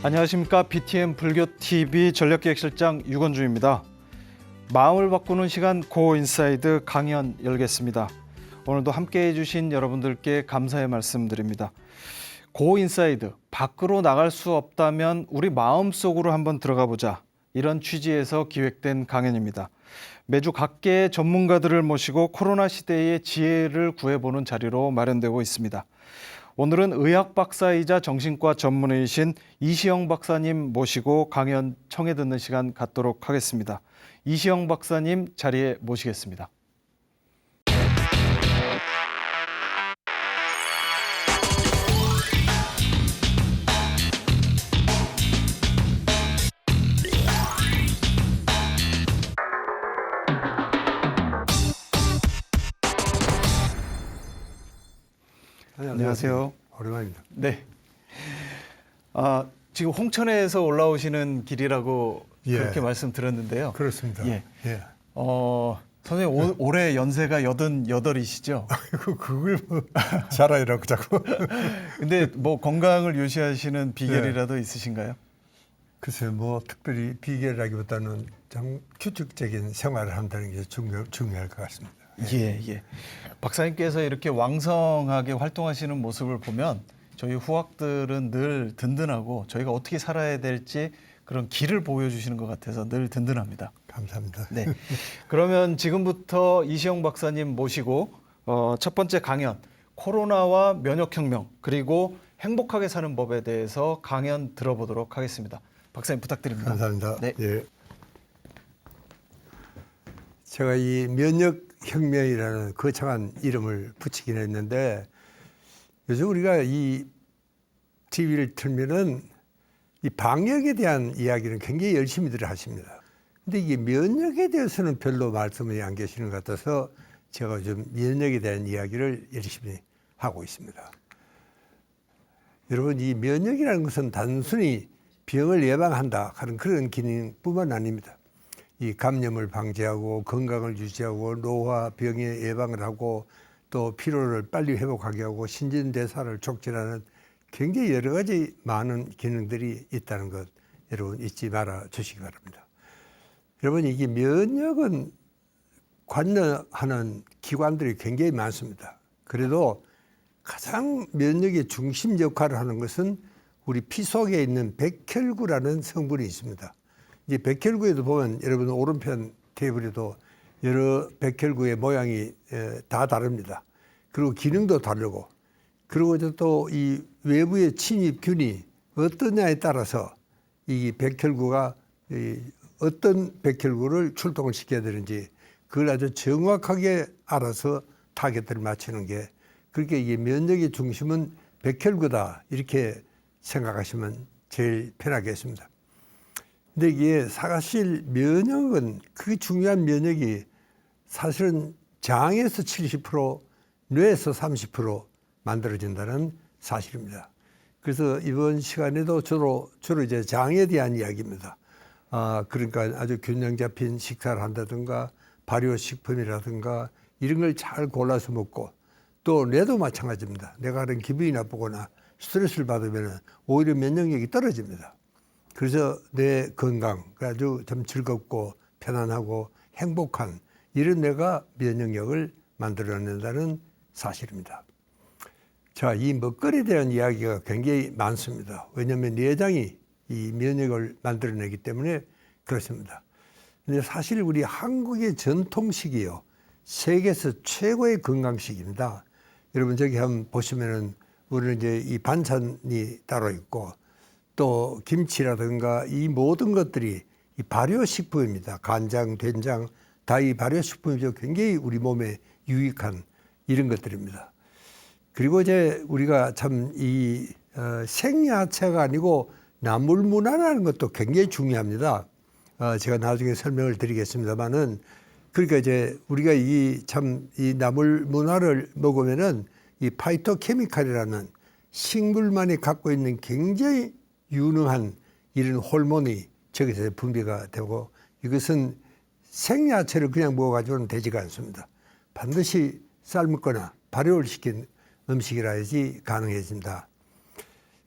안녕하십니까. BTN 불교TV 전략기획실장 유건주입니다. 마음을 바꾸는 시간 고인사이드 강연 열겠습니다. 오늘도 함께해 주신 여러분들께 감사의 말씀드립니다. 고인사이드, 밖으로 나갈 수 없다면 우리 마음속으로 한번 들어가 보자. 이런 취지에서 기획된 강연입니다. 매주 각계의 전문가들을 모시고 코로나 시대의 지혜를 구해보는 자리로 마련되고 있습니다. 오늘은 의학 박사이자 정신과 전문의이신 이시영 박사님 모시고 강연 청해 듣는 시간 갖도록 하겠습니다. 이시영 박사님 자리에 모시겠습니다. 안녕하세요. 오랜만입니다. 네. 지금 홍천에서 올라오시는 길이라고 그렇게 말씀드렸는데요. 그렇습니다. 예. 선생님 올해 연세가 88이시죠? 그걸 뭐 자랑이라고 자꾸. 근데 뭐 건강을 유지하시는 비결이라도 있으신가요? 글쎄요, 뭐 특별히 비결이라기보다는 좀 규칙적인 생활을 한다는 게 중요할 것 같습니다. 예. 박사님께서 이렇게 왕성하게 활동하시는 모습을 보면 저희 후학들은 늘 든든하고 저희가 어떻게 살아야 될지 그런 길을 보여주시는 것 같아서 늘 든든합니다. 감사합니다. 네. 그러면 지금부터 이시영 박사님 모시고 첫 번째 강연, 코로나와 면역혁명 그리고 행복하게 사는 법에 대해서 강연 들어보도록 하겠습니다. 박사님 부탁드립니다. 감사합니다. 네. 예. 제가 이 면역혁명이라는 거창한 이름을 붙이긴 했는데 요즘 우리가 이 TV를 틀면은 이 방역에 대한 이야기는 굉장히 열심히들 하십니다. 근데 이게 면역에 대해서는 별로 말씀이 안 계시는 것 같아서 제가 좀 면역에 대한 이야기를 열심히 하고 있습니다. 여러분, 이 면역이라는 것은 단순히 병을 예방한다 하는 그런 기능뿐만 아닙니다. 이 감염을 방지하고 건강을 유지하고 노화 병의 예방을 하고 또 피로를 빨리 회복하게 하고 신진대사를 촉진하는 굉장히 여러 가지 많은 기능들이 있다는 것 여러분 잊지 말아 주시기 바랍니다. 여러분, 이게 면역은 관여하는 기관들이 굉장히 많습니다. 그래도 가장 면역의 중심 역할을 하는 것은 우리 피 속에 있는 백혈구라는 성분이 있습니다. 이제 백혈구에도 보면 여러분 오른편 테이블에도 여러 백혈구의 모양이 다 다릅니다. 그리고 기능도 다르고 그리고 또 이 외부의 침입균이 어떠냐에 따라서 이 백혈구가 어떤 백혈구를 출동을 시켜야 되는지 그걸 아주 정확하게 알아서 타겟을 맞추는 게 그렇게 이게 면역의 중심은 백혈구다 이렇게 생각하시면 제일 편하겠습니다. 근데 이게 사실 면역은 그 중요한 면역이 사실은 장에서 70%, 뇌에서 30% 만들어진다는 사실입니다. 그래서 이번 시간에도 주로 이제 장에 대한 이야기입니다. 그러니까 아주 균형 잡힌 식사를 한다든가 발효식품이라든가 이런 걸 잘 골라서 먹고 또 뇌도 마찬가지입니다. 내가 하는 기분이 나쁘거나 스트레스를 받으면 오히려 면역력이 떨어집니다. 그래서 내 건강, 아주 좀 즐겁고 편안하고 행복한 이런 뇌가 면역력을 만들어낸다는 사실입니다. 자, 이 먹거리에 대한 이야기가 굉장히 많습니다. 왜냐하면 내장이 이 면역을 만들어내기 때문에 그렇습니다. 근데 사실 우리 한국의 전통식이요, 세계에서 최고의 건강식입니다. 여러분 저기 한번 보시면은 우리는 이제 이 반찬이 따로 있고 또 김치라든가 이 모든 것들이 이 발효식품입니다. 간장, 된장 다 이 발효식품이죠. 굉장히 우리 몸에 유익한 이런 것들입니다. 그리고 이제 우리가 참 이 생야채가 아니고 나물문화라는 것도 굉장히 중요합니다. 제가 나중에 설명을 드리겠습니다만은 그러니까 이제 우리가 이 나물문화를 먹으면은 이 파이토케미칼이라는 식물만이 갖고 있는 굉장히 유능한 이런 호르몬이 저기서 분비가 되고 이것은 생야채를 그냥 먹어가지고는 되지가 않습니다. 반드시 삶거나 발효를 시킨 음식이라야지 가능해진다.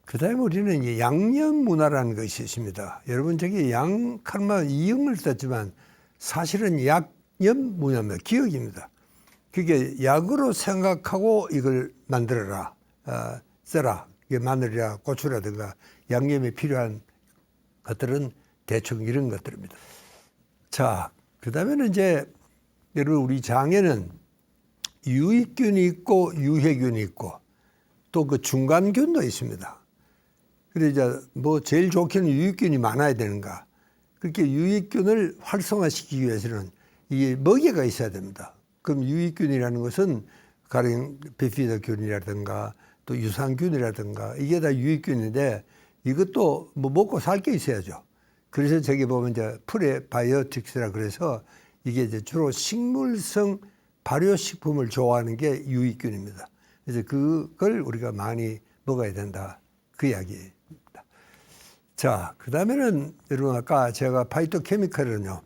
그다음에 우리는 이제 양념 문화라는 것이 있습니다. 여러분 저기 양 칼마 이음을 썼지만 사실은 약념 문화입니다. 기억입니다. 그게 약으로 생각하고 이걸 만들어라, 써라. 이게 마늘이라 고추라든가 양념에 필요한 것들은 대충 이런 것들입니다. 자, 그다음에는 이제 여러분 우리 장에는 유익균이 있고 유해균이 있고 또 그 중간균도 있습니다. 그래서 이제 뭐 제일 좋게는 유익균이 많아야 되는가? 그렇게 유익균을 활성화시키기 위해서는 이게 먹이가 있어야 됩니다. 그럼 유익균이라는 것은 가령 비피더균이라든가 또 유산균이라든가 이게 다 유익균인데 이것도 뭐 먹고 살 게 있어야죠. 그래서 저기 보면 이제 프레바이오틱스라 그래서 이게 이제 주로 식물성 발효식품을 좋아하는 게 유익균입니다. 그래서 그걸 우리가 많이 먹어야 된다. 그 이야기입니다. 자, 그 다음에는 여러분 아까 제가 파이토케미컬은요.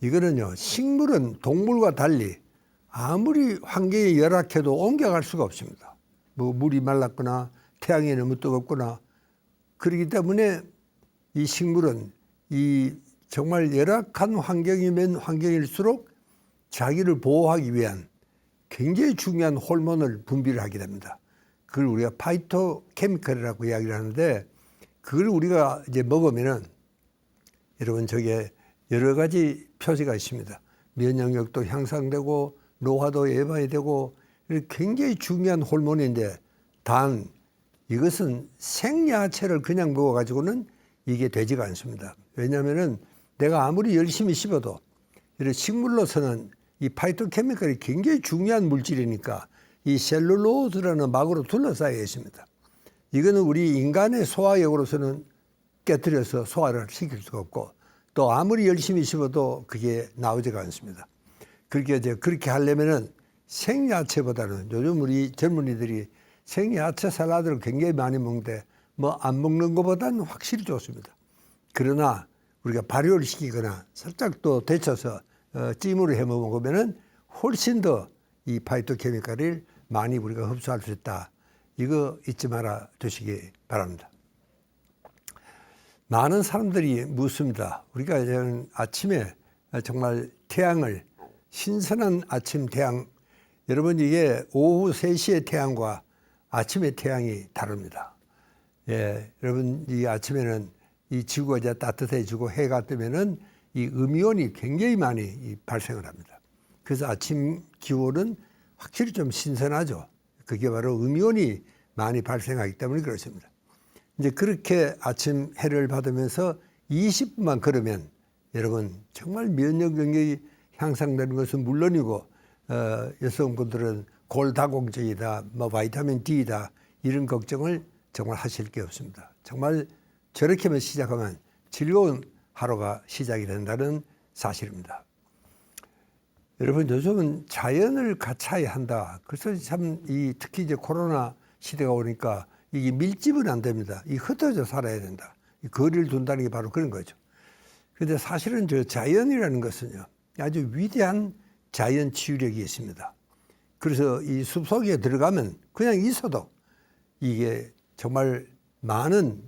이거는요. 식물은 동물과 달리 아무리 환경이 열악해도 옮겨갈 수가 없습니다. 뭐 물이 말랐거나 태양이 너무 뜨겁거나 그렇기 때문에 이 식물은 이 정말 열악한 환경이면 환경일수록 자기를 보호하기 위한 굉장히 중요한 호르몬을 분비를 하게 됩니다. 그걸 우리가 파이토케미컬이라고 이야기를 하는데 그걸 우리가 이제 먹으면은 여러분 저게 여러 가지 표시가 있습니다. 면역력도 향상되고 노화도 예방이 되고 굉장히 중요한 호르몬인데 단 이것은 생야채를 그냥 먹어가지고는 이게 되지가 않습니다. 왜냐하면은 내가 아무리 열심히 씹어도 이런 식물로서는 이 파이토케미컬이 굉장히 중요한 물질이니까 이 셀룰로스라는 막으로 둘러싸여 있습니다. 이거는 우리 인간의 소화역으로서는 깨뜨려서 소화를 시킬 수가 없고 또 아무리 열심히 씹어도 그게 나오지가 않습니다. 그렇게 하려면은 생야채보다는 요즘 우리 젊은이들이 생야채 샐러드를 굉장히 많이 먹는데 뭐 안 먹는 것보다는 확실히 좋습니다. 그러나 우리가 발효를 시키거나 살짝 또 데쳐서 찜으로 해 먹으면은 훨씬 더 이 파이토케미컬을 많이 우리가 흡수할 수 있다. 이거 잊지 말아 두시기 바랍니다. 많은 사람들이 묻습니다. 우리가 아침에 정말 태양을 신선한 아침 태양 여러분 이게 오후 3시의 태양과 아침의 태양이 다릅니다. 예, 여러분 이 아침에는 이 지구가 이제 따뜻해지고 해가 뜨면은 이 음이온이 굉장히 많이 발생을 합니다. 그래서 아침 기온은 확실히 좀 신선하죠. 그게 바로 음이온이 많이 발생하기 때문에 그렇습니다. 이제 그렇게 아침 해를 받으면서 20분만 걸으면 여러분 정말 면역 능력이 향상되는 것은 물론이고 여성분들은 골다공증이다, 뭐 바이타민 D다 이런 걱정을 정말 하실 게 없습니다. 정말 저렇게만 시작하면 즐거운 하루가 시작이 된다는 사실입니다. 여러분 요즘은 자연을 갖춰야 한다. 그래서 참 특히 이제 코로나 시대가 오니까 이게 밀집은 안 됩니다. 이 흩어져 살아야 된다. 이 거리를 둔다는 게 바로 그런 거죠. 그런데 사실은 저 자연이라는 것은요 아주 위대한 자연 치유력이 있습니다. 그래서 이 숲속에 들어가면 그냥 있어도 이게 정말 많은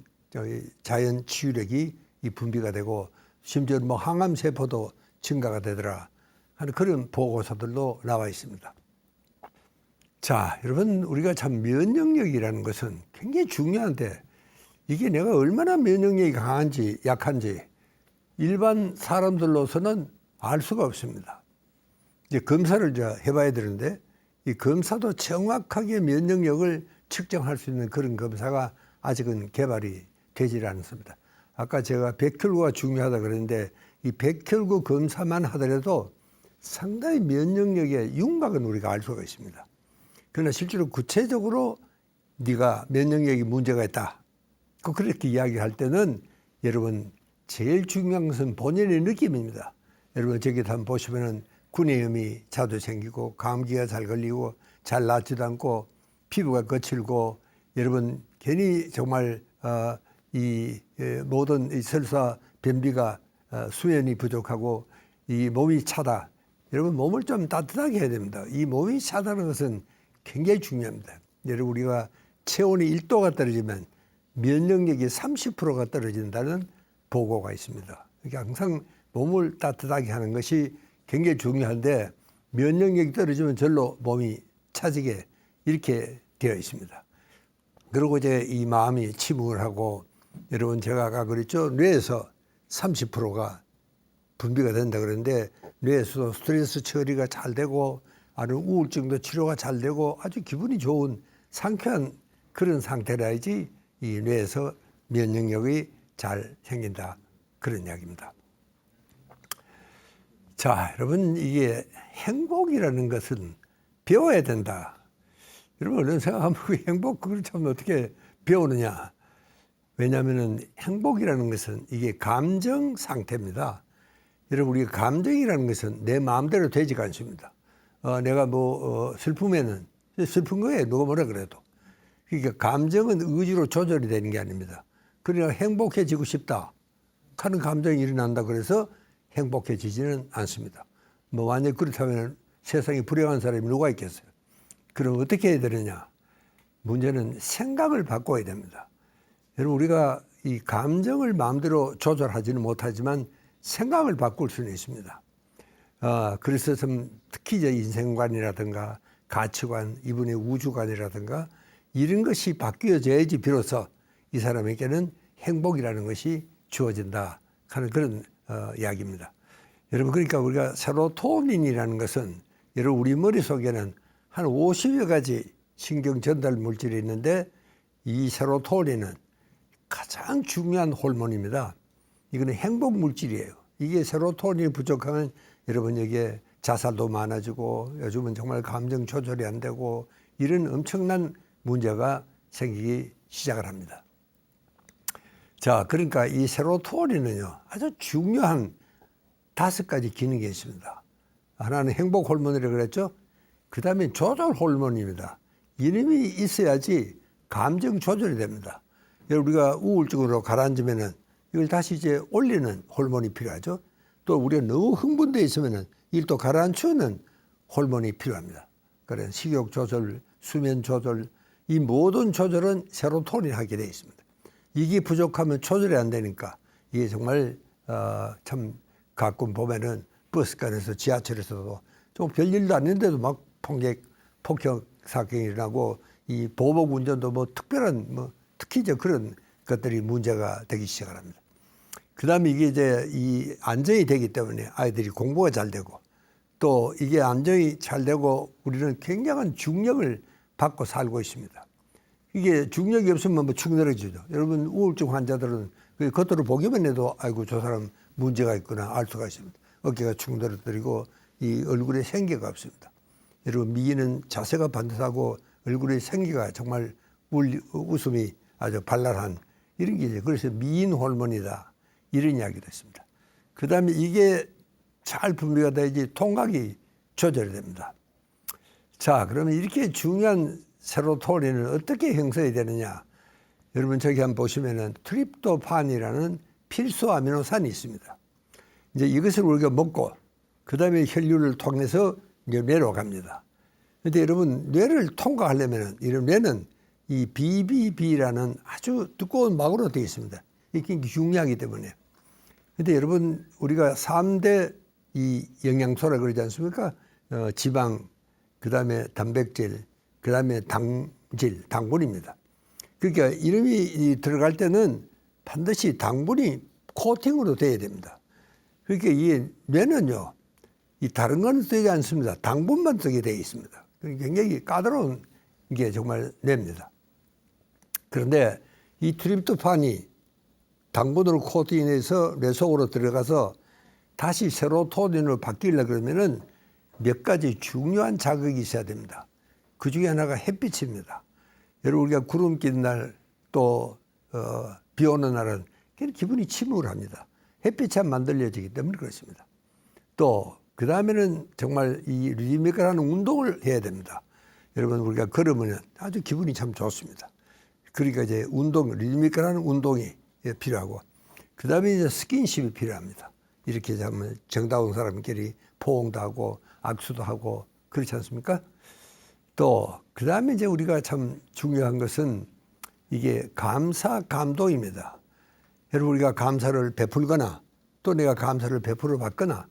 자연 치유력이 이 분비가 되고 심지어 뭐 항암 세포도 증가가 되더라 하는 그런 보고서들도 나와 있습니다. 자, 여러분 우리가 참 면역력이라는 것은 굉장히 중요한데 이게 내가 얼마나 면역력이 강한지 약한지 일반 사람들로서는 알 수가 없습니다. 이제 검사를 해봐야 되는데 이 검사도 정확하게 면역력을 측정할 수 있는 그런 검사가 아직은 개발이 되질 않습니다. 아까 제가 백혈구가 중요하다 그랬는데 이 백혈구 검사만 하더라도 상당히 면역력의 윤곽은 우리가 알 수가 있습니다. 그러나 실제로 구체적으로 네가 면역력이 문제가 있다. 그렇게 이야기할 때는 여러분 제일 중요한 것은 본인의 느낌입니다. 여러분 저기 한번 보시면은 구내염이 자주 생기고 감기가 잘 걸리고 잘 낫지도 않고 피부가 거칠고 여러분 괜히 정말 이 모든 이 설사 변비가 수면이 부족하고 이 몸이 차다. 여러분 몸을 좀 따뜻하게 해야 됩니다. 이 몸이 차다는 것은 굉장히 중요합니다. 여러분 우리가 체온이 1도가 떨어지면 면역력이 30%가 떨어진다는 보고가 있습니다. 그러니까 항상 몸을 따뜻하게 하는 것이 굉장히 중요한데 면역력이 떨어지면 절로 몸이 차지게 이렇게 되어 있습니다. 그리고 이제 이 마음이 침울하고 여러분 제가 아까 그랬죠. 뇌에서 30%가 분비가 된다 그러는데 뇌에서도 스트레스 처리가 잘 되고 아니면 우울증도 치료가 잘 되고 아주 기분이 좋은 상쾌한 그런 상태라야지 이 뇌에서 면역력이 잘 생긴다. 그런 이야기입니다. 자, 여러분 이게 행복이라는 것은 배워야 된다. 여러분 얼른 생각하면 행복 그걸 참 어떻게 배우느냐. 왜냐하면 행복이라는 것은 이게 감정 상태입니다. 여러분 우리 감정이라는 것은 내 마음대로 되지가 않습니다. 내가 슬프면은 슬픈 거예요. 누가 뭐라 그래도. 그러니까 감정은 의지로 조절이 되는 게 아닙니다. 그러니까 행복해지고 싶다 하는 감정이 일어난다 그래서 행복해지지는 않습니다. 완전히 그렇다면 세상에 불행한 사람이 누가 있겠어요. 그럼 어떻게 해야 되느냐. 문제는 생각을 바꿔야 됩니다. 여러분 우리가 이 감정을 마음대로 조절하지는 못하지만 생각을 바꿀 수는 있습니다. 그래서 좀 특히 이제 인생관이라든가 가치관, 이분의 우주관이라든가 이런 것이 바뀌어져야지 비로소 이 사람에게는 행복이라는 것이 주어진다 하는 그런 이야기입니다. 여러분 그러니까 우리가 세로토닌이라는 것은 여러분 우리 머릿속에는 한 50여 가지 신경 전달 물질이 있는데 이 세로토닌은 가장 중요한 호르몬입니다. 이거는 행복 물질이에요. 이게 세로토닌이 부족하면 여러분 여기에 자살도 많아지고 요즘은 정말 감정 조절이 안 되고 이런 엄청난 문제가 생기기 시작을 합니다. 자, 그러니까 이 세로토닌은요 아주 중요한 5가지 기능이 있습니다. 하나는 행복 호르몬이라고 그랬죠. 그 다음에 조절 호르몬입니다. 이름이 있어야지 감정 조절이 됩니다. 우리가 우울증으로 가라앉으면은 이걸 다시 이제 올리는 호르몬이 필요하죠. 또 우리가 너무 흥분되어 있으면은 이걸 또 가라앉히는 호르몬이 필요합니다. 그래서 식욕 조절, 수면 조절, 이 모든 조절은 세로토닌이 하게 되어 있습니다. 이게 부족하면 조절이 안 되니까 이게 정말 참 가끔 보면은 버스간에서 지하철에서도 좀 별일도 아닌데도 막 폭격 사건이 일어나고 이 보복 운전도 특별한 특히 이제 그런 것들이 문제가 되기 시작을 합니다. 그 다음에 이게 이제 이 안정이 되기 때문에 아이들이 공부가 잘 되고 또 이게 안정이 잘 되고 우리는 굉장한 중력을 받고 살고 있습니다. 이게 중력이 없으면 축늘어지죠. 여러분 우울증 환자들은 겉으로 보기만 해도 아이고 저 사람 문제가 있구나 알 수가 있습니다. 어깨가 축늘어뜨리고 이 얼굴에 생기가 없습니다. 여러분 미인은 자세가 반듯하고 얼굴에 생기가 정말 웃음이 아주 발랄한 이런 게 이제 그래서 미인 호르몬이다 이런 이야기도 있습니다. 그 다음에 이게 잘 분비가 돼야지 통각이 조절이 됩니다. 자, 그러면 이렇게 중요한 세로토닌을 어떻게 형성해야 되느냐? 여러분 저기 한번 보시면은 트립토판이라는 필수 아미노산이 있습니다. 이제 이것을 우리가 먹고 그 다음에 혈류를 통해서 뇌로 갑니다. 그런데 여러분 뇌를 통과하려면은 이런 뇌는 이 BBB라는 아주 두꺼운 막으로 되어 있습니다. 이게 중요하기 때문에. 근데 여러분 우리가 3대 이 영양소라 그러지 않습니까? 지방, 그 다음에 단백질, 그 다음에 당분입니다. 그러니까 이름이 들어갈 때는 반드시 당분이 코팅으로 돼야 됩니다. 그러니까 이 뇌는요, 이 다른 건 쓰지 않습니다. 당분만 쓰게 되어 있습니다. 굉장히 까다로운 게 정말 뇌입니다. 그런데 이 트립토판이 당분으로 코팅해서 뇌 속으로 들어가서 다시 세로토닌으로 바뀌려고 그러면은 몇 가지 중요한 자극이 있어야 됩니다. 그 중에 하나가 햇빛입니다. 여러분 우리가 구름 낀 날 또 비 오는 날은 기분이 침울합니다. 햇빛이 안 만들어지기 때문에 그렇습니다. 또 그 다음에는 정말 이 리드미컬한 운동을 해야 됩니다. 여러분 우리가 걸으면 아주 기분이 참 좋습니다. 그러니까 이제 리드미컬한 운동이 필요하고 그 다음에 이제 스킨십이 필요합니다. 이렇게 하면 정다운 사람끼리 포옹도 하고 악수도 하고 그렇지 않습니까? 또 그 다음에 이제 우리가 참 중요한 것은 이게 감사 감동입니다. 여러분 우리가 감사를 베풀거나 또 내가 감사를 베풀어 받거나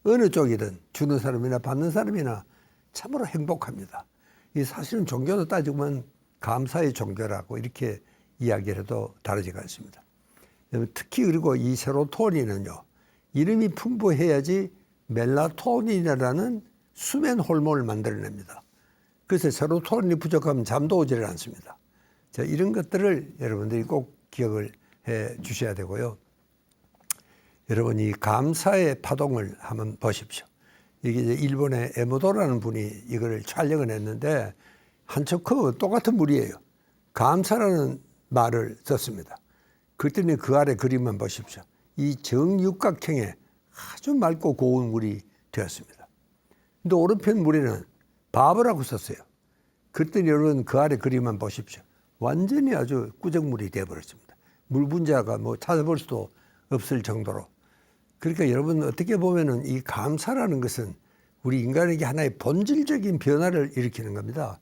어느 쪽이든 주는 사람이나 받는 사람이나 참으로 행복합니다. 이 사실은 종교도 따지면 감사의 종교라고 이렇게 이야기를 해도 다르지가 않습니다. 특히 그리고 이 세로토닌은요. 이름이 풍부해야지 멜라토닌이라는 수면 호르몬을 만들어냅니다. 그래서 세로토닌이 부족하면 잠도 오지를 않습니다. 자, 이런 것들을 여러분들이 꼭 기억을 해 주셔야 되고요. 여러분 이 감사의 파동을 한번 보십시오. 이게 이제 일본의 에모도라는 분이 이걸 촬영을 했는데 한척커 똑같은 물이에요. 감사라는 말을 썼습니다. 그랬더니 그 아래 그림만 보십시오. 이 정육각형의 아주 맑고 고운 물이 되었습니다. 근데 오른편 물에는 바보라고 썼어요. 그랬더니 여러분 그 아래 그림만 보십시오. 완전히 아주 꾸정물이 되어버렸습니다. 물 분자가 뭐 찾아볼 수도 없을 정도로. 그러니까 여러분 어떻게 보면은 이 감사라는 것은 우리 인간에게 하나의 본질적인 변화를 일으키는 겁니다.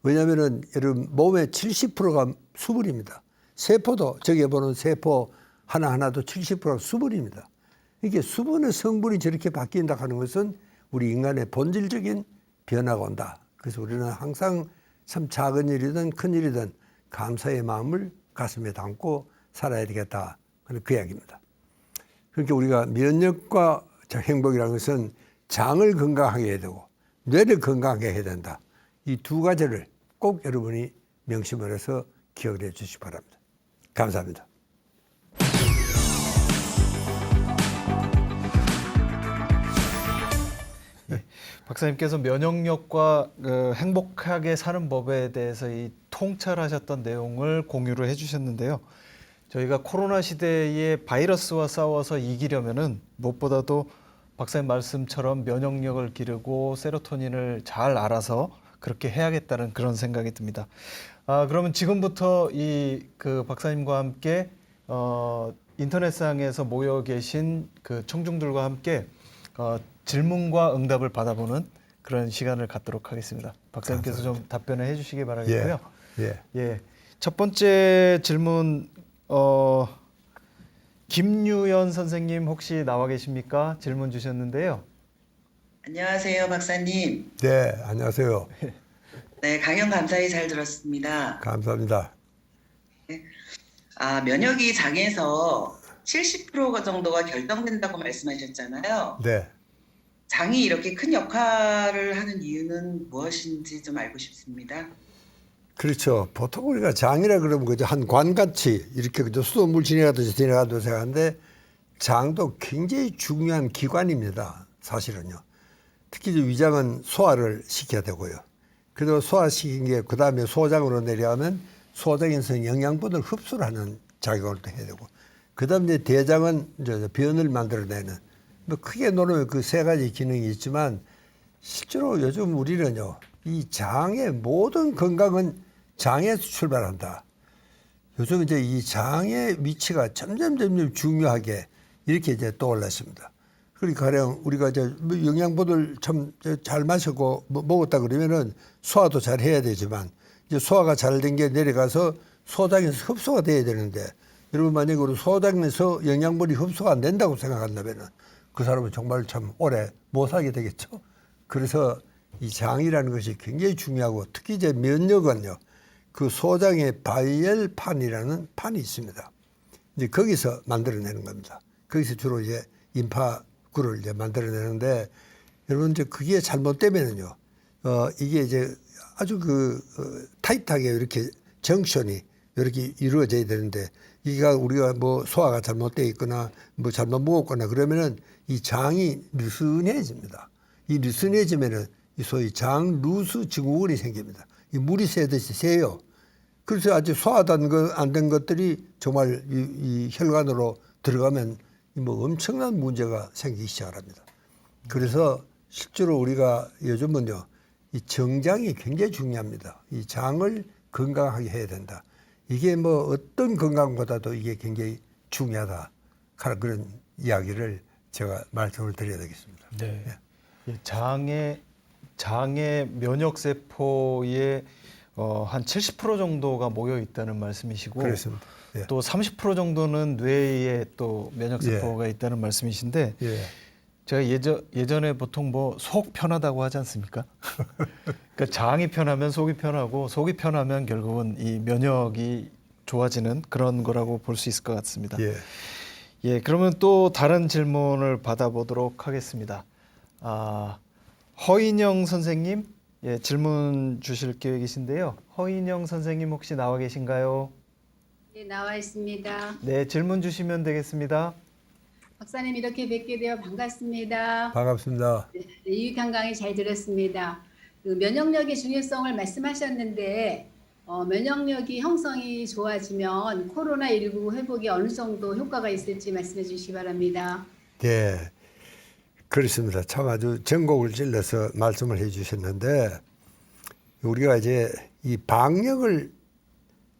왜냐하면은 여러분 몸의 70%가 수분입니다. 세포도 저기 보는 세포 하나하나도 70%가 수분입니다. 이게 수분의 성분이 저렇게 바뀐다 하는 것은 우리 인간의 본질적인 변화가 온다. 그래서 우리는 항상 참 작은 일이든 큰 일이든 감사의 마음을 가슴에 담고 살아야 되겠다 하는 그 이야기입니다. 그러니까 우리가 면역과 행복이라는 것은 장을 건강하게 해야 되고 뇌를 건강하게 해야 된다. 이 두 가지를 꼭 여러분이 명심을 해서 기억을 해 주시기 바랍니다. 감사합니다. 박사님께서 면역력과 행복하게 사는 법에 대해서 이 통찰하셨던 내용을 공유를 해주셨는데요. 저희가 코로나 시대에 바이러스와 싸워서 이기려면은 무엇보다도 박사님 말씀처럼 면역력을 기르고 세로토닌을 잘 알아서 그렇게 해야겠다는 그런 생각이 듭니다. 그러면 지금부터 그 박사님과 함께 인터넷상에서 모여 계신 그 청중들과 함께 질문과 응답을 받아보는 그런 시간을 갖도록 하겠습니다. 박사님께서 감사합니다. 좀 답변을 해주시기 바라겠고요. 예. 첫 번째 질문 김유연 선생님 혹시 나와 계십니까? 질문 주셨는데요. 안녕하세요, 박사님. 네, 안녕하세요. 네, 강연 감사히 잘 들었습니다. 감사합니다. 면역이 장에서 70% 정도가 결정된다고 말씀하셨잖아요. 네. 장이 이렇게 큰 역할을 하는 이유는 무엇인지 좀 알고 싶습니다. 그렇죠. 보통 우리가 장이라 그러면 그저 한 관같이 이렇게 그저 수돗물 지나가듯이 지나가도 생각하는데 장도 굉장히 중요한 기관입니다. 사실은요. 특히 이제 위장은 소화를 시켜야 되고요. 그리고 소화시킨 게 그 다음에 소장으로 내려가면 소장에서 영양분을 흡수를 하는 작용을 또 해야 되고 그 다음 이제 대장은 이제 변을 만들어내는 뭐 크게 놓으면 그 세 가지 기능이 있지만 실제로 요즘 우리는요. 이 장의 모든 건강은 장에서 출발한다. 요즘 이제 이 장의 위치가 점점 중요하게 이렇게 이제 떠올랐습니다. 그러니까 가령 우리가 이제 영양분을 참 잘 마시고 먹었다 그러면은 소화도 잘 해야 되지만 이제 소화가 잘 된 게 내려가서 소장에서 흡수가 돼야 되는데 여러분 만약에 우리 소장에서 영양분이 흡수가 안 된다고 생각한다면은 그 사람은 정말 참 오래 못 살게 되겠죠. 그래서 이 장이라는 것이 굉장히 중요하고 특히 이제 면역은요. 그 소장의 바이엘판이라는 판이 있습니다. 이제 거기서 만들어내는 겁니다. 거기서 주로 이제 임파구를 이제 만들어내는데 여러분 이제 그게 잘못되면은요. 이게 이제 아주 타이트하게 이렇게 정션이 이렇게 이루어져야 되는데 이가 우리가 뭐 소화가 잘못되어 있거나 뭐 잘못 먹었거나 그러면은 이 장이 느슨해집니다. 이 느슨해지면은 이 소위 장루스 증후군이 생깁니다. 이 물이 새듯이 새요. 그래서 아주 소화도 안 된 것들이 정말 이 혈관으로 들어가면 뭐 엄청난 문제가 생기기 시작합니다. 그래서 실제로 우리가 요즘은요, 이 정장이 굉장히 중요합니다. 이 장을 건강하게 해야 된다. 이게 뭐 어떤 건강보다도 이게 굉장히 중요하다. 그런 이야기를 제가 말씀을 드려야 되겠습니다. 네. 이 장의 면역 세포의 한 70% 정도가 모여 있다는 말씀이시고 그렇습니다. 예. 또 30% 정도는 뇌에 또 면역세포가 있다는 말씀이신데 예. 제가 예전에 보통 뭐 속 편하다고 하지 않습니까? 그러니까 장이 편하면 속이 편하고 속이 편하면 결국은 이 면역이 좋아지는 그런 거라고 볼 수 있을 것 같습니다. 예. 예, 그러면 또 다른 질문을 받아보도록 하겠습니다. 허인영 선생님, 예, 질문 주실 계획이신데요. 허인영 선생님 혹시 나와 계신가요? 네, 나와 있습니다. 네, 질문 주시면 되겠습니다. 박사님 이렇게 뵙게 되어 반갑습니다. 반갑습니다. 네, 유익한 강의 잘 들었습니다. 그 면역력의 중요성을 말씀하셨는데 면역력이 형성이 좋아지면 코로나19 회복에 어느 정도 효과가 있을지 말씀해 주시기 바랍니다. 예. 그렇습니다. 참 아주 전곡을 찔러서 말씀을 해 주셨는데 우리가 이제 이 방역을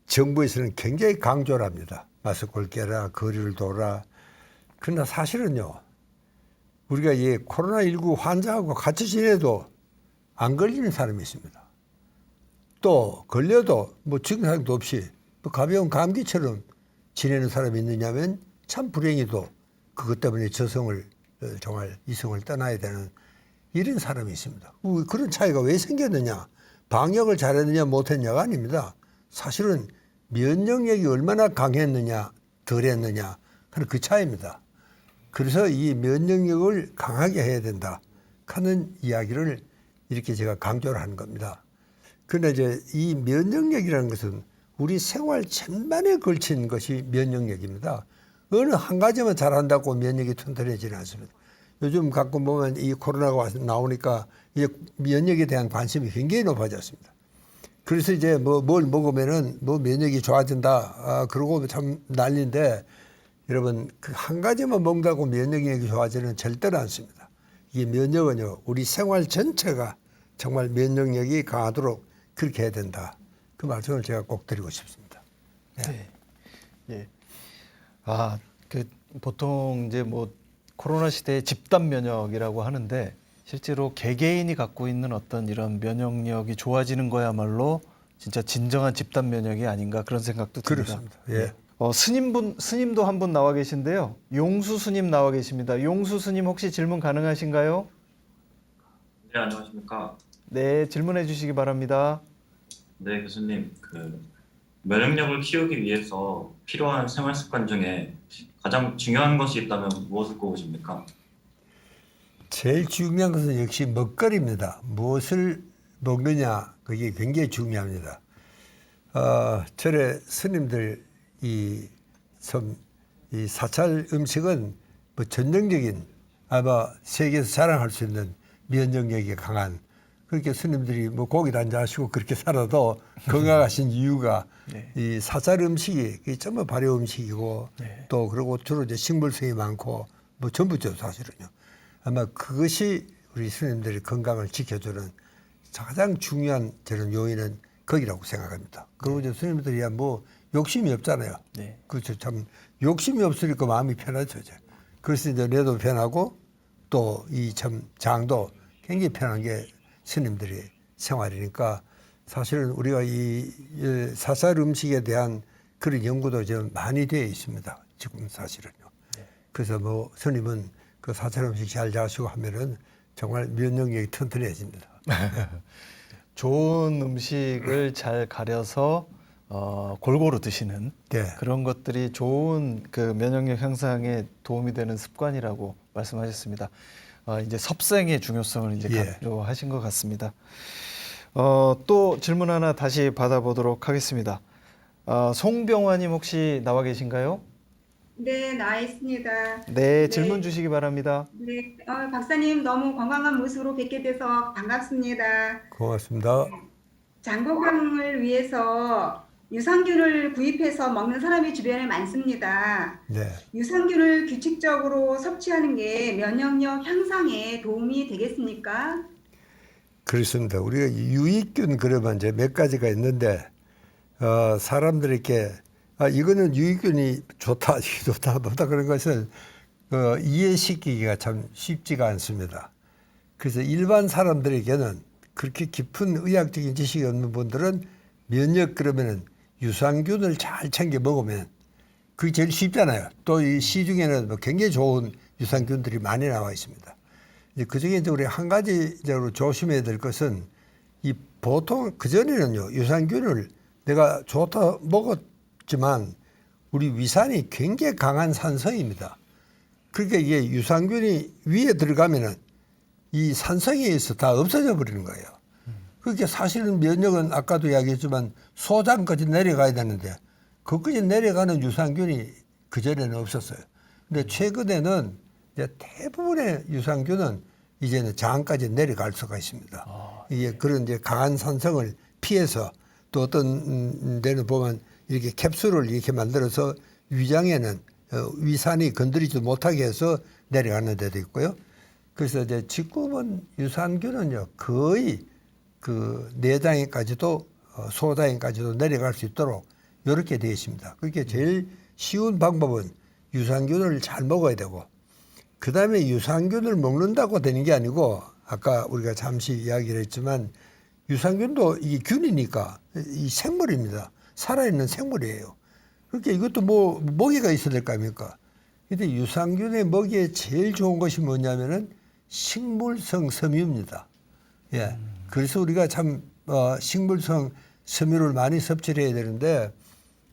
정부에서는 굉장히 강조를 합니다. 마스크를 껴라, 거리를 둬라. 그러나 사실은요, 우리가 이 코로나19 환자하고 같이 지내도 안 걸리는 사람이 있습니다. 또 걸려도 뭐 증상도 없이 뭐 가벼운 감기처럼 지내는 사람이 있느냐면 참 불행히도 그것 때문에 저성을 정말 이성을 떠나야 되는 이런 사람이 있습니다. 그런 차이가 왜 생겼느냐? 방역을 잘했느냐 못했느냐가 아닙니다. 사실은 면역력이 얼마나 강했느냐 덜했느냐 하는 그 차이입니다. 그래서 이 면역력을 강하게 해야 된다 하는 이야기를 이렇게 제가 강조를 하는 겁니다. 그런데 이제 이 면역력이라는 것은 우리 생활 전반에 걸친 것이 면역력입니다. 어느 한 가지만 잘한다고 면역이 튼튼해지는 않습니다. 요즘 가끔 보면 이 코로나가 나오니까 이제 면역에 대한 관심이 굉장히 높아졌습니다. 그래서 이제 뭘 먹으면은 뭐 면역이 좋아진다. 그러고 참 난리인데 여러분 그 한 가지만 먹는다고 면역력이 좋아지는 절대로 않습니다. 이 면역은요 우리 생활 전체가 정말 면역력이 강하도록 그렇게 해야 된다. 그 말씀을 제가 꼭 드리고 싶습니다. 네. 예. 그 보통 이제 뭐 코로나 시대의 집단 면역이라고 하는데 실제로 개개인이 갖고 있는 어떤 이런 면역력이 좋아지는 거야말로 진짜 진정한 집단 면역이 아닌가 그런 생각도 듭니다. 그렇습니다. 예. 스님도 한 분 나와 계신데요. 용수 스님 나와 계십니다. 용수 스님 혹시 질문 가능하신가요? 네, 안녕하십니까. 네, 질문해 주시기 바랍니다. 네, 교수님. 면역력을 키우기 위해서 필요한 생활 습관 중에 가장 중요한 것이 있다면 무엇을 꼽으십니까? 제일 중요한 것은 역시 먹거리입니다. 무엇을 먹느냐 그게 굉장히 중요합니다. 절에 스님들 이 사찰 음식은 뭐 전형적인 아마 세계에서 자랑할 수 있는 면역력이 강한 그렇게 스님들이 뭐 고기도 안 좋아하시고 그렇게 살아도 건강하신 이유가 네. 이 사찰 음식이 전부 발효 음식이고 네. 또 그리고 주로 이제 식물성이 많고 뭐 전부죠 사실은요. 아마 그것이 우리 스님들의 건강을 지켜주는 가장 중요한 저는 요인은 거기라고 생각합니다. 그리고 이제 스님들이야 뭐 욕심이 없잖아요. 네. 그렇죠. 참 욕심이 없으니까 마음이 편하죠. 이제. 그래서 이제 뇌도 편하고 또 이 참 장도 굉장히 편한 게 스님들의 생활이니까 사실은 우리가 이 사찰 음식에 대한 그런 연구도 좀 많이 되어 있습니다. 지금 사실은요. 그래서 뭐 스님은 그 사찰 음식 잘 자시고 하면은 정말 면역력이 튼튼해집니다. 좋은 음식을 잘 가려서 골고루 드시는 네. 그런 것들이 좋은 그 면역력 향상에 도움이 되는 습관이라고 말씀하셨습니다. 이제 섭생의 중요성을 이제 예. 강조하신 것 같습니다. 또 질문 하나 다시 받아보도록 하겠습니다. 송병화님 혹시 나와 계신가요? 네, 나와 있습니다. 네, 질문 주시기 바랍니다. 네, 박사님 너무 건강한 모습으로 뵙게 돼서 반갑습니다. 고맙습니다. 장건강을 위해서 유산균을 구입해서 먹는 사람이 주변에 많습니다. 네. 유산균을 규칙적으로 섭취하는 게 면역력 향상에 도움이 되겠습니까? 그렇습니다. 우리가 유익균 그러면 이제 몇 가지가 있는데 사람들에게 이거는 유익균이 좋다, 이게 좋다, 뭐다 그런 것을 이해시키기가 참 쉽지가 않습니다. 그래서 일반 사람들에게는 그렇게 깊은 의학적인 지식이 없는 분들은 면역 그러면은 유산균을 잘 챙겨 먹으면 그게 제일 쉽잖아요. 또 이 시중에는 뭐 굉장히 좋은 유산균들이 많이 나와 있습니다. 이제 그중에 이제 우리 한 가지적으로 조심해야 될 것은 이 보통 그전에는요, 유산균을 내가 좋다 먹었지만 우리 위산이 굉장히 강한 산성입니다. 그러니까 이게 유산균이 위에 들어가면은 이 산성에 의해서 다 없어져 버리는 거예요. 그러니까 사실은 면역은 아까도 이야기했지만 소장까지 내려가야 되는데 거기까지 내려가는 유산균이 그전에는 없었어요. 근데 최근에는 이제 대부분의 유산균은 이제는 장까지 내려갈 수가 있습니다. 이게 그런 이제 강한 산성을 피해서 또 어떤 데는 보면 이렇게 캡슐을 이렇게 만들어서 위장에는 위산이 건드리지 못하게 해서 내려가는 데도 있고요. 그래서 이제 지금은 유산균은요 거의 그 내장에까지도 소장에까지도 내려갈 수 있도록 이렇게 되어 있습니다. 그렇게 제일 쉬운 방법은 유산균을 잘 먹어야 되고 그 다음에 유산균을 먹는다고 되는 게 아니고 아까 우리가 잠시 이야기를 했지만 유산균도 이게 균이니까 이 생물입니다. 살아있는 생물이에요. 그러니까 이것도 뭐 먹이가 있어야 될 거 아닙니까? 근데 유산균의 먹이에 제일 좋은 것이 뭐냐면은 식물성 섬유입니다. 예. 그래서 우리가 참 식물성 섬유를 많이 섭취를 해야 되는데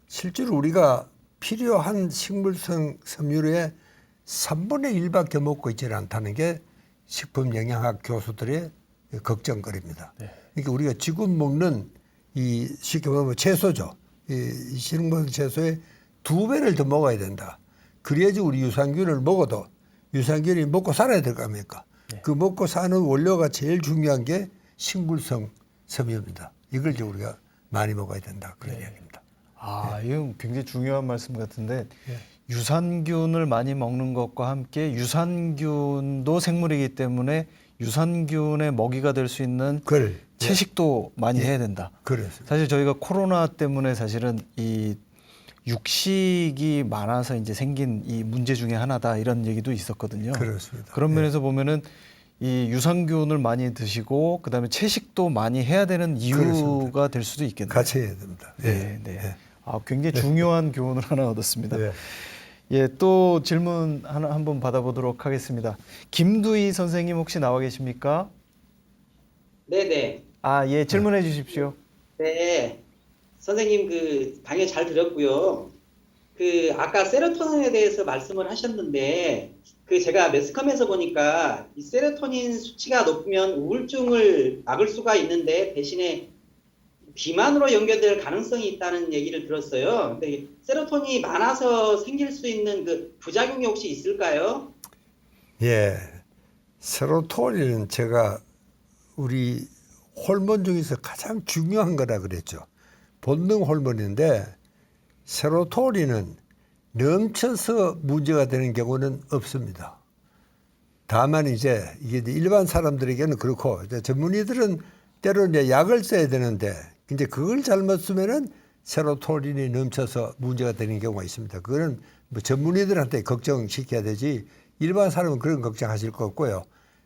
실제로 우리가 필요한 식물성 섬유의 3분의 1밖에 먹고 있지 않다는 게 식품영양학 교수들의 걱정거리입니다. 네. 그러니까 우리가 지금 먹는 이 쉽게 말하면 채소죠. 이 식물 채소의 2배를 더 먹어야 된다. 그래야지 우리 유산균을 먹어도 유산균이 먹고 살아야 될 거 아닙니까? 네. 그 먹고 사는 원료가 제일 중요한 게 식물성 섬유입니다. 이걸 이제 우리가 많이 먹어야 된다. 그런 이야기입니다. 아, 이건 굉장히 중요한 말씀 같은데 유산균을 많이 먹는 것과 함께 유산균도 생물이기 때문에 유산균의 먹이가 될 수 있는 채식도 많이 해야 된다. 그렇습니다. 사실 저희가 코로나 때문에 사실은 이 육식이 많아서 이제 생긴 이 문제 중에 하나다 이런 얘기도 있었거든요. 그렇습니다. 그런 면에서 보면은 이 유산균을 많이 드시고 그다음에 채식도 많이 해야 되는 이유가 그렇습니다. 될 수도 있겠네요. 같이 해야 됩니다. 네, 네. 아, 굉장히 중요한 교훈을 하나 얻었습니다. 네. 예, 또 질문 하나 한번 받아보도록 하겠습니다. 김두희 선생님 혹시 나와 계십니까? 네네. 아, 예, 질문해 주십시오. 네. 선생님 그 강의 잘 들었고요. 그 아까 세로토닌에 대해서 말씀을 하셨는데 그 제가 매스컴에서 보니까 이 세로토닌 수치가 높으면 우울증을 막을 수가 있는데 대신에 비만으로 연결될 가능성이 있다는 얘기를 들었어요. 근데 세로토닌이 많아서 생길 수 있는 그 부작용이 혹시 있을까요? 예. 세로토닌은 제가 우리 호르몬 중에서 가장 중요한 거라 그랬죠. 본능 호르몬인데 세로토닌은 넘쳐서 문제가 되는 경우는 없습니다. 다만 이제 이게 일반 사람들에게는 그렇고 이제 전문의들은 때로 이제 약을 써야 되는데 이제 그걸 잘못 쓰면은 세로토닌이 넘쳐서 문제가 되는 경우가 있습니다. 그거는 뭐 전문의들한테 걱정시켜야 되지 일반 사람은 그런 걱정하실 거 없고요.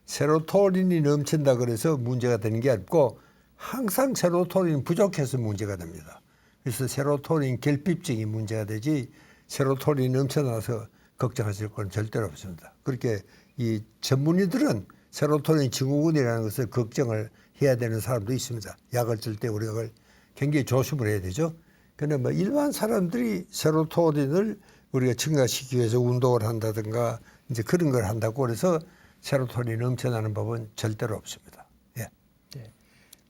세로토닌이 넘친다 그래서 문제가 되는 게 없고 항상 세로토닌 부족해서 문제가 됩니다. 그래서 세로토닌 결핍증이 문제가 되지 세로토닌이 넘쳐나서 걱정하실 건 절대로 없습니다. 그렇게 이 전문의들은 세로토닌 증후군이라는 것을 걱정을 해야 되는 사람도 있습니다. 약을 쓸 때 우리가 그걸 굉장히 조심을 해야 되죠. 그런데 뭐 일반 사람들이 세로토닌을 우리가 증가시키기 위해서 운동을 한다든가 이제 그런 걸 한다고 그래서 세로토닌이 넘쳐나는 법은 절대로 없습니다. 예.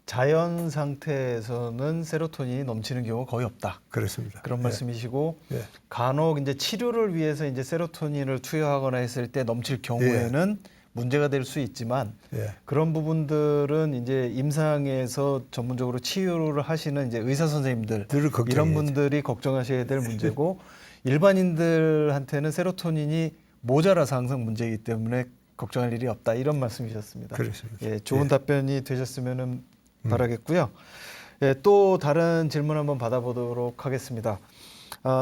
자연 상태에서는 세로토닌이 넘치는 경우가 거의 없다. 그렇습니다. 그런 말씀이시고 예. 간혹 이제 치료를 위해서 이제 세로토닌을 투여하거나 했을 때 넘칠 경우에는 문제가 될 수 있지만 그런 부분들은 이제 임상에서 전문적으로 치료를 하시는 이제 의사 선생님들 이런 분들이 걱정하셔야 될 문제고 일반인들한테는 세로토닌이 모자라서 항상 문제이기 때문에 걱정할 일이 없다 이런 말씀이셨습니다. 그렇습니다. 예, 좋은 답변이 되셨으면 바라겠고요. 예, 또 다른 질문 한번 받아보도록 하겠습니다.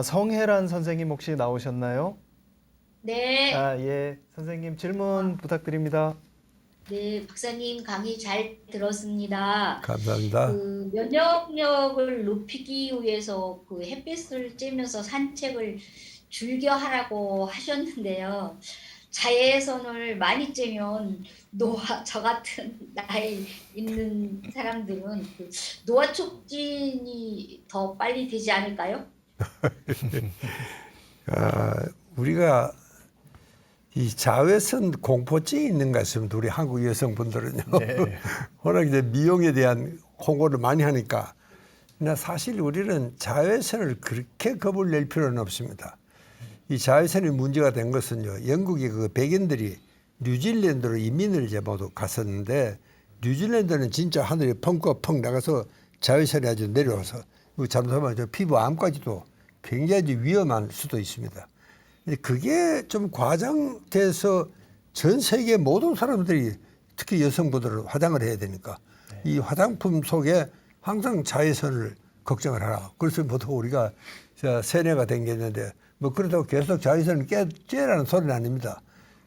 성혜란 선생님 혹시 나오셨나요? 네. 예, 선생님 질문 부탁드립니다. 네, 박사님 강의 잘 들었습니다. 감사합니다. 그 면역력을 높이기 위해서 그 햇빛을 쬐면서 산책을 즐겨 하라고 하셨는데요. 자외선을 많이 쬐면 저 같은 나이 있는 사람들은 그 노화 촉진이 더 빨리 되지 않을까요? 우리가 이 자외선 공포증이 있는 것 같습니다. 우리 한국 여성분들은요. 네. 워낙 이제 미용에 대한 홍보를 많이 하니까. 근데 사실 우리는 자외선을 그렇게 겁을 낼 필요는 없습니다. 이 자외선이 문제가 된 것은요. 영국의 그 백인들이 뉴질랜드로 이민을 이제 모두 갔었는데 뉴질랜드는 진짜 하늘이 펑펑 나가서 자외선이 아주 내려와서 잘못하면 저 피부 암까지도 굉장히 위험할 수도 있습니다. 근데 그게 좀 과장돼서 전 세계 모든 사람들이 특히 여성분들은 화장을 해야 되니까 이 화장품 속에 항상 자외선을 걱정을 하라. 그래서 보통 우리가 세뇌가 된 게 있는데 뭐 그렇다고 계속 자외선을 쬐라는 소리는 아닙니다.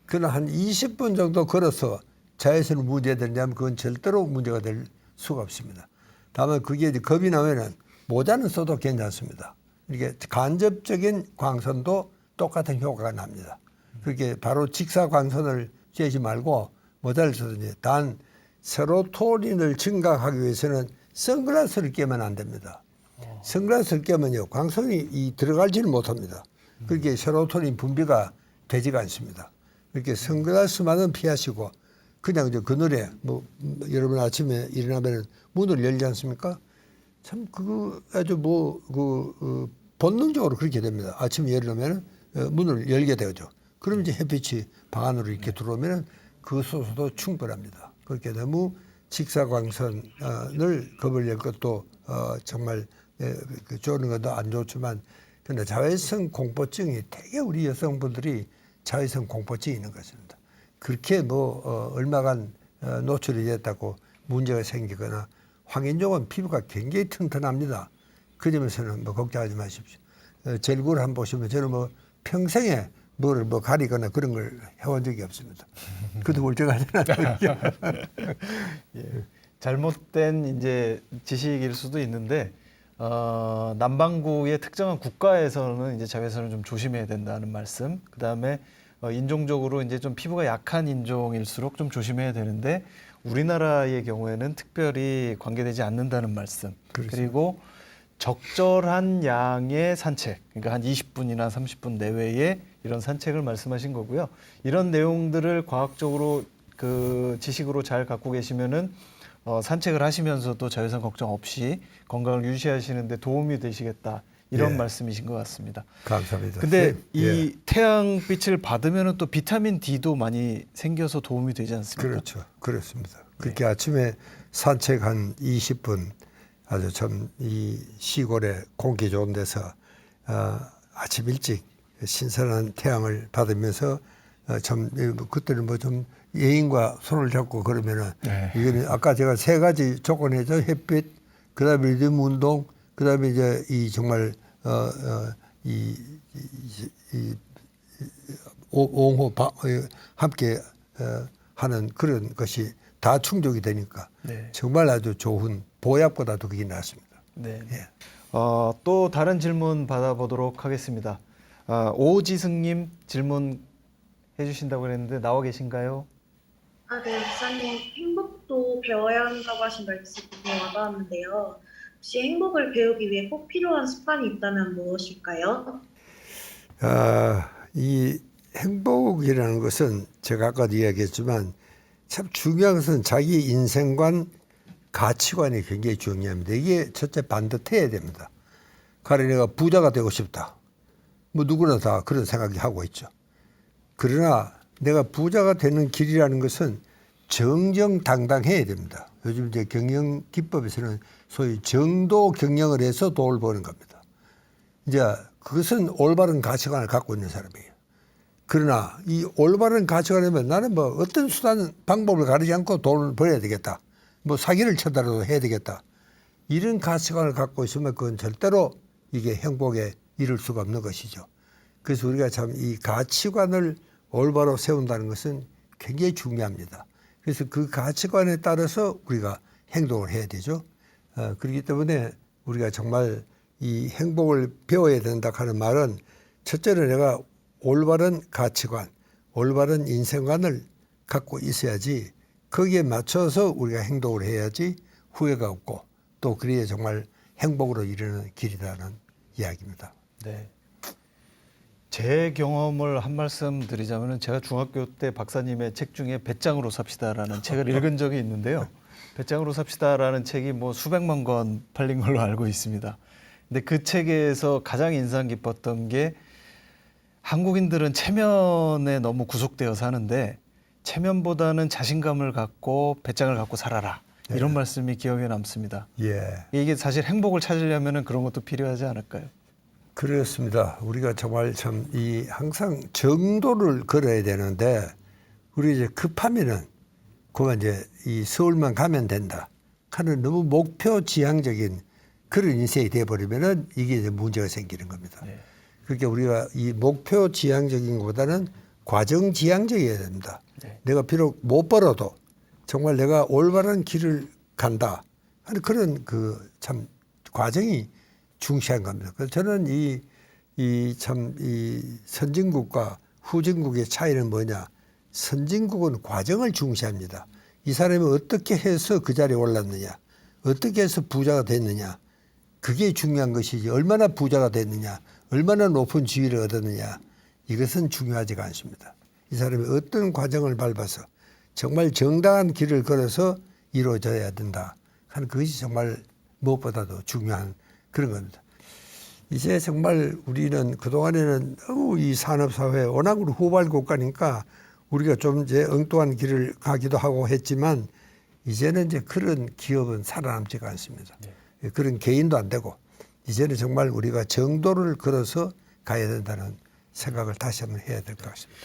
그러나 한 20분 정도 걸어서 자외선이 문제되냐면 그건 절대로 문제가 될 수가 없습니다. 다만 그게 이제 겁이 나면은 모자는 써도 괜찮습니다. 이게 간접적인 광선도 똑같은 효과가 납니다. 그렇게 바로 직사광선을 쬐지 말고 모자를 쓰든지 단 세로토닌을 증가하기 위해서는 선글라스를 끼면 안 됩니다. 선글라스를 끼면요 광선이 들어가지를 못합니다. 그렇게 세로토닌 분비가 되지가 않습니다. 이렇게 선글라스만은 피하시고 그냥 저 그늘에 뭐 여러분 아침에 일어나면 문을 열지 않습니까? 참 그거 아주 본능적으로 그렇게 됩니다. 아침에 일어나면 문을 열게 되죠. 그럼 이제 햇빛이 방 안으로 이렇게 들어오면 그것으로도 충분합니다. 그렇게 너무 직사광선을 겁을 낼 것도 정말 좋은 것도 안 좋지만 근데 자외선 공포증이 되게 우리 여성분들이 자외선 공포증이 있는 것입니다. 그렇게 얼마간 노출이 됐다고 문제가 생기거나 황인종은 피부가 굉장히 튼튼합니다. 그 점에서는 걱정하지 마십시오. 제 얼굴 한번 보시면 저는 평생에 뭐를 가리거나 그런 걸 해온 적이 없습니다. 그것도 멀쩡하지 않아요. 예. 잘못된 이제 지식일 수도 있는데 남반구의 특정한 국가에서는 이제 자외선을 좀 조심해야 된다는 말씀. 그다음에 인종적으로 이제 좀 피부가 약한 인종일수록 좀 조심해야 되는데 우리나라의 경우에는 특별히 관계되지 않는다는 말씀. 그렇습니다. 그리고 적절한 양의 산책, 그러니까 한 20분이나 30분 내외의 이런 산책을 말씀하신 거고요. 이런 내용들을 과학적으로 그 지식으로 잘 갖고 계시면은 산책을 하시면서도 자외선 걱정 없이 건강을 유지하시는 데 도움이 되시겠다. 이런 예. 말씀이신 것 같습니다. 감사합니다. 근데 이 예. 태양빛을 받으면 또 비타민 D도 많이 생겨서 도움이 되지 않습니까? 그렇죠. 그렇습니다. 그렇게 아침에 산책 한 20분 아주 참 이 시골에 공기 좋은 데서 아침 일찍 신선한 태양을 받으면서 참 그때는 좀 예인과 손을 잡고 그러면은 네. 이거는 아까 제가 세 가지 조건이죠. 햇빛, 그다음에 리듬 운동, 그다음에 이제 이 정말 옹호 함께 하는 그런 것이 다 충족이 되니까 네. 정말 아주 좋은 보약보다도 그게 낫습니다. 네. 예. 또 다른 질문 받아보도록 하겠습니다. 오지승님 질문 해주신다고 그랬는데 나와 계신가요? 네, 목사님, 행복도 배워야 한다고 하신 말씀이 와닿았는데요. 혹시 행복을 배우기 위해 꼭 필요한 습관이 있다면 무엇일까요? 이 행복이라는 것은 제가 아까도 이야기했지만 참 중요한 것은 자기 인생관, 가치관이 굉장히 중요합니다. 이게 첫째 반듯해야 됩니다. 가령 내가 부자가 되고 싶다. 누구나 다 그런 생각이 하고 있죠. 그러나 내가 부자가 되는 길이라는 것은 정정당당해야 됩니다. 요즘 이제 경영 기법에서는 소위 정도 경영을 해서 돈을 버는 겁니다. 이제 그것은 올바른 가치관을 갖고 있는 사람이에요. 그러나 이 올바른 가치관이면 나는 어떤 수단 방법을 가리지 않고 돈을 벌어야 되겠다. 사기를 쳐더라도 해야 되겠다. 이런 가치관을 갖고 있으면 그건 절대로 이게 행복에 이를 수가 없는 것이죠. 그래서 우리가 참 이 가치관을 올바로 세운다는 것은 굉장히 중요합니다. 그래서 그 가치관에 따라서 우리가 행동을 해야 되죠. 그렇기 때문에 우리가 정말 이 행복을 배워야 된다 하는 말은 첫째로 내가 올바른 가치관, 올바른 인생관을 갖고 있어야지 거기에 맞춰서 우리가 행동을 해야지 후회가 없고 또 그래야 정말 행복으로 이르는 길이라는 이야기입니다. 네. 제 경험을 한 말씀 드리자면 제가 중학교 때 박사님의 책 중에 배짱으로 삽시다라는 책을 읽은 적이 있는데요. 배짱으로 삽시다라는 책이 뭐 수백만 권 팔린 걸로 알고 있습니다. 근데 그 책에서 가장 인상 깊었던 게 한국인들은 체면에 너무 구속되어 사는데 체면보다는 자신감을 갖고 배짱을 갖고 살아라. 이런 말씀이 기억에 남습니다. 예. 이게 사실 행복을 찾으려면 그런 것도 필요하지 않을까요? 그렇습니다. 우리가 정말 참 이 항상 정도를 걸어야 되는데 우리 이제 급하면은 그만 이제 이 서울만 가면 된다 하는 너무 목표 지향적인 그런 인생이 돼버리면은 이게 이제 문제가 생기는 겁니다. 네. 그러니까 우리가 이 목표 지향적인 것보다는 과정 지향적이어야 됩니다. 네. 내가 비록 못 벌어도 정말 내가 올바른 길을 간다 하는 그런 그 참 과정이 중시한 겁니다. 그래서 저는 이 선진국과 후진국의 차이는 뭐냐? 선진국은 과정을 중시합니다. 이 사람이 어떻게 해서 그 자리에 올랐느냐? 어떻게 해서 부자가 됐느냐? 그게 중요한 것이지 얼마나 부자가 됐느냐? 얼마나 높은 지위를 얻었느냐? 이것은 중요하지가 않습니다. 이 사람이 어떤 과정을 밟아서 정말 정당한 길을 걸어서 이루어져야 된다 하는 그것이 정말 무엇보다도 중요한 그런 겁니다. 이제 정말 우리는 그동안에는 너무 이 산업사회 워낙으로 후발 국가니까 우리가 좀 이제 엉뚱한 길을 가기도 하고 했지만 이제는 이제 그런 기업은 살아남지가 않습니다. 네. 그런 개인도 안 되고 이제는 정말 우리가 정도를 걸어서 가야 된다는 생각을 다시 한번 해야 될 것 같습니다.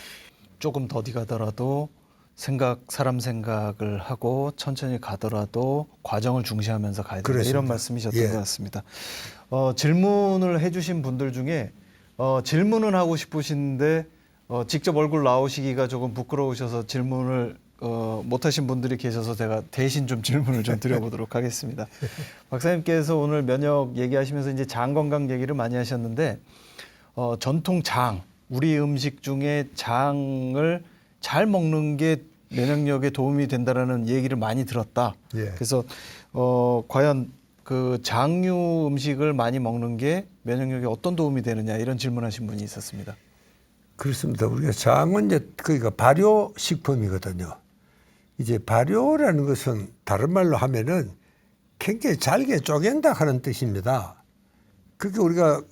조금 더디 가더라도 사람 생각을 하고 천천히 가더라도 과정을 중시하면서 가야 된다. 그렇습니다. 이런 말씀이셨던 예. 것 같습니다. 질문을 해주신 분들 중에 질문은 하고 싶으신데 직접 얼굴 나오시기가 조금 부끄러우셔서 질문을 못하신 분들이 계셔서 제가 대신 좀 질문을 좀 드려보도록 하겠습니다. 박사님께서 오늘 면역 얘기하시면서 이제 장 건강 얘기를 많이 하셨는데 전통 장, 우리 음식 중에 장을 잘 먹는 게 면역력에 도움이 된다라는 얘기를 많이 들었다. 예. 그래서 과연 그 장류 음식을 많이 먹는 게 면역력에 어떤 도움이 되느냐 이런 질문하신 분이 있었습니다. 그렇습니다. 우리가 장은 이제 그러니까 발효 식품이거든요. 이제 발효라는 것은 다른 말로 하면은 굉장히 잘게 쪼갠다 하는 뜻입니다. 그렇게 우리가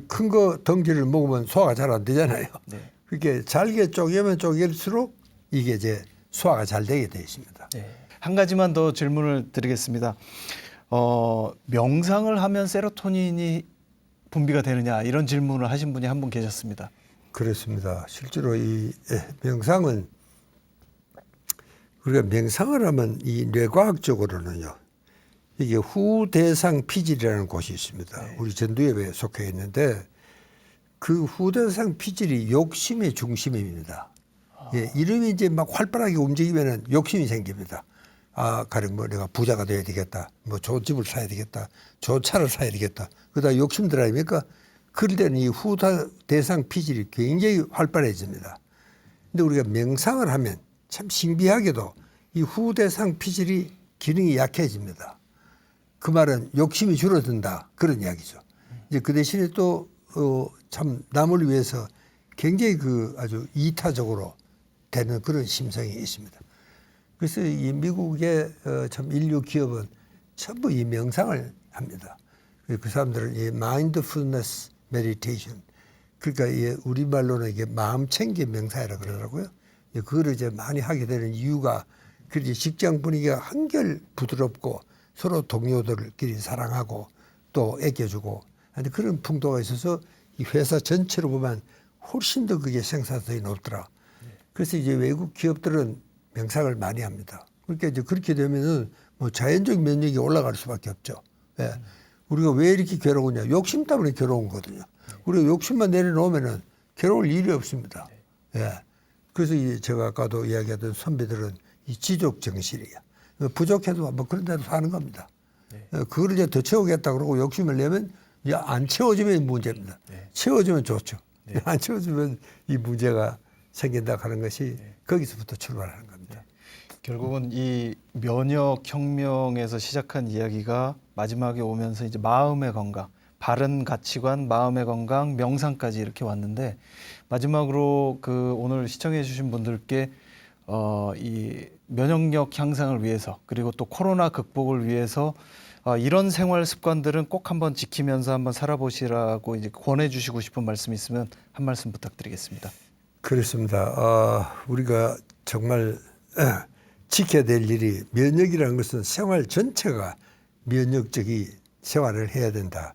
큰 거 덩지를 먹으면 소화가 잘 안 되잖아요. 네. 그렇게 잘게 쪼개면 쪼갤수록 이게 이제 소화가 잘 되게 되어 있습니다. 네. 한 가지만 더 질문을 드리겠습니다. 명상을 하면 세로토닌이 분비가 되느냐 이런 질문을 하신 분이 한 분 계셨습니다. 그렇습니다. 실제로 이 명상은 우리가 명상을 하면 이 뇌과학적으로는요. 이게 후대상 피질이라는 곳이 있습니다. 네. 우리 전두엽에 속해 있는데 그 후대상 피질이 욕심의 중심입니다. 예, 이름이 이제 막 활발하게 움직이면은 욕심이 생깁니다. 가령 뭐 내가 부자가 돼야 되겠다. 뭐 좋은 집을 사야 되겠다. 좋은 차를 사야 되겠다. 그러다 욕심 들어 아닙니까? 그럴 때는 이 후대상 피질이 굉장히 활발해집니다. 근데 우리가 명상을 하면 참 신비하게도 이 후대상 피질이 기능이 약해집니다. 그 말은 욕심이 줄어든다. 그런 이야기죠. 이제 그 대신에 또 참 남을 위해서 굉장히 그 아주 이타적으로 되는 그런 심성이 있습니다. 그래서 이 미국의 참 인류 기업은 전부 이 명상을 합니다. 그 사람들은 이 마인드풀니스 메디테이션, 그러니까 이 우리말로는 이게 마음 챙김 명상이라 그러더라고요. 그거를 이제 많이 하게 되는 이유가 그 직장 분위기가 한결 부드럽고 서로 동료들끼리 사랑하고 또 애껴주고 그런 풍도가 있어서 이 회사 전체로 보면 훨씬 더 그게 생산성이 높더라. 그래서 이제 외국 기업들은 명상을 많이 합니다. 그러니까 이제 그렇게 되면은 뭐 자연적 면역이 올라갈 수밖에 없죠. 예. 우리가 왜 이렇게 괴로우냐? 욕심 때문에 괴로운 거거든요. 우리가 욕심만 내려놓으면은 괴로울 일이 없습니다. 예. 그래서 이제 제가 아까도 이야기하던 선배들은 이 지족 정신이에요. 부족해도 뭐 그런 대로 사는 겁니다. 네. 그걸 이제 더 채우겠다 그러고 욕심을 내면 이제 안 채워지면 문제입니다. 네. 채워주면 좋죠. 네. 안 채워주면 이 문제가 생긴다 하는 것이 거기서부터 출발하는 겁니다. 결국은 이 면역 혁명에서 시작한 이야기가 마지막에 오면서 이제 마음의 건강, 바른 가치관, 마음의 건강, 명상까지 이렇게 왔는데 마지막으로 그 오늘 시청해 주신 분들께 이 면역력 향상을 위해서 그리고 또 코로나 극복을 위해서 이런 생활 습관들은 꼭 한번 지키면서 한번 살아보시라고 이제 권해 주시고 싶은 말씀 있으면 한 말씀 부탁드리겠습니다. 그렇습니다. 우리가 정말 지켜야 될 일이 면역이라는 것은 생활 전체가 면역적인 생활을 해야 된다.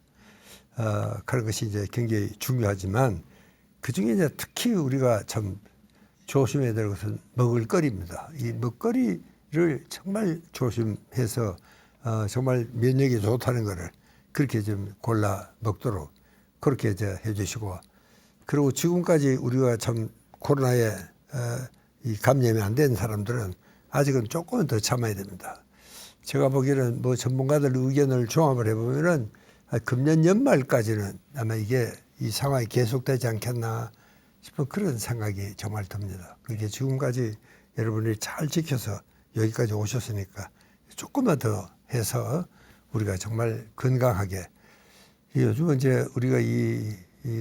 그런 것이 이제 굉장히 중요하지만 그 중에 이제 특히 우리가 참 조심해야 될 것은 먹을거리입니다. 이 먹거리를 정말 조심해서 정말 면역이 좋다는 것을 그렇게 좀 골라 먹도록 그렇게 이제 해주시고 그리고 지금까지 우리가 참 코로나에 이 감염이 안 된 사람들은 아직은 조금은 더 참아야 됩니다. 제가 보기에는 뭐 전문가들 의견을 종합을 해보면은 금년 연말까지는 아마 이게 이 상황이 계속되지 않겠나 싶은 그런 생각이 정말 듭니다. 그게 지금까지 여러분들이 잘 지켜서 여기까지 오셨으니까 조금만 더 해서 우리가 정말 건강하게 요즘은 이제 우리가 이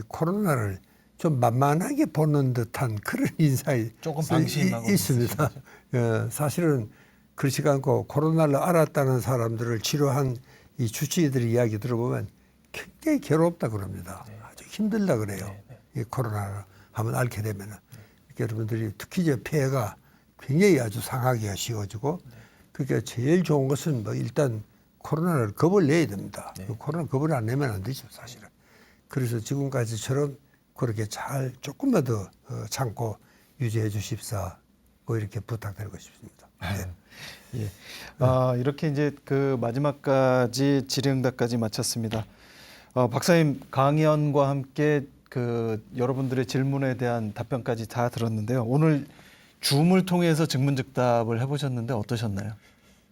코로나를 좀 만만하게 보는 듯한 그런 인사이 조금 방심하고 있습니다. 사실은 그렇지가 않고 코로나를 알았다는 사람들을 치료한 이 주치의들의 이야기 들어보면 굉장히 괴롭다 그럽니다. 아주 힘들다 그래요. 이 코로나를 한번 앓게 되면은 여러분들이 특히 이제 폐가 굉장히 아주 상하기가 쉬워지고 그러니까 제일 좋은 것은 뭐 일단 코로나를 겁을 내야 됩니다. 코로나 겁을 안 내면 안 되죠, 사실은. 그래서 지금까지처럼 그렇게 잘 조금만 더 참고 유지해 주십사 뭐 이렇게 부탁드리고 싶습니다. 네. 예. 이렇게 이제 그 마지막까지 질의응답까지 마쳤습니다. 박사님 강연과 함께 그 여러분들의 질문에 대한 답변까지 다 들었는데요. 오늘 줌을 통해서 증문즉답을 해보셨는데 어떠셨나요?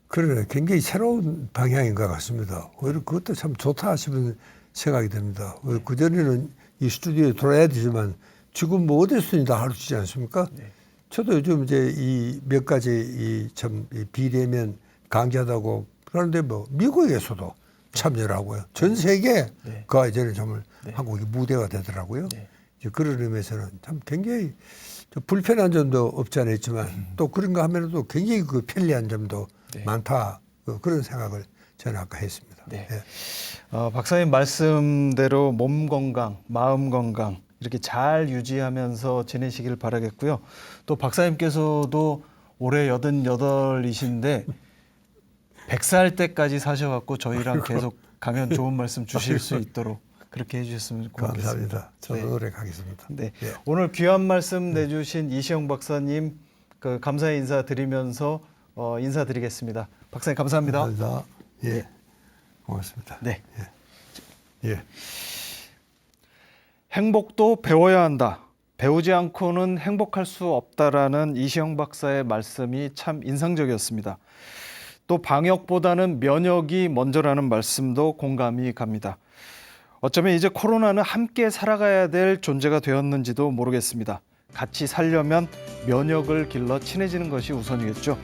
그러네. 굉장히 새로운 방향인 것 같습니다. 오히려 그것도 참 좋다 싶은 생각이 듭니다. 그전에는 이 스튜디오에 돌아야 되지만 지금 뭐 어디서든 다 할 수 있지 않습니까? 네. 저도 요즘 이제 이 몇 가지 이 비대면 강좌다고 그런데 뭐 미국에서도 참여를 하고요. 전 세계 그 이제는 정말 한국이 무대가 되더라고요. 이제 그런 의미에서는 참 굉장히 불편한 점도 없지 않아 있지만 또 그런가 하면서도 굉장히 그 편리한 점도 많다. 그런 생각을 저는 아까 했습니다. 네. 박사님 말씀대로 몸 건강, 마음 건강 이렇게 잘 유지하면서 지내시길 바라겠고요. 또 박사님께서도 올해 88이신데 100살 때까지 사셔갖고 저희랑 계속 강연 좋은 말씀 주실 수 있도록 그렇게 해주셨으면 고맙겠습니다. 감사합니다. 저도 노력하겠습니다. 네. 오늘 귀한 말씀 내주신 이시영 박사님 그 감사의 인사 드리면서 인사드리겠습니다. 박사님 감사합니다. 감사합니다. 예, 고맙습니다. 네. 예. 행복도 배워야 한다. 배우지 않고는 행복할 수 없다라는 이시영 박사의 말씀이 참 인상적이었습니다. 또 방역보다는 면역이 먼저라는 말씀도 공감이 갑니다. 어쩌면 이제 코로나는 함께 살아가야 될 존재가 되었는지도 모르겠습니다. 같이 살려면 면역을 길러 친해지는 것이 우선이겠죠.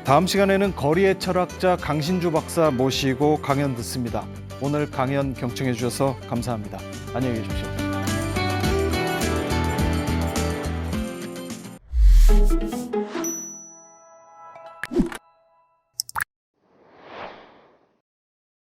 다음 시간에는 거리의 철학자 강신주 박사 모시고 강연 듣습니다. 오늘 강연 경청해 주셔서 감사합니다. 안녕히 계십시오.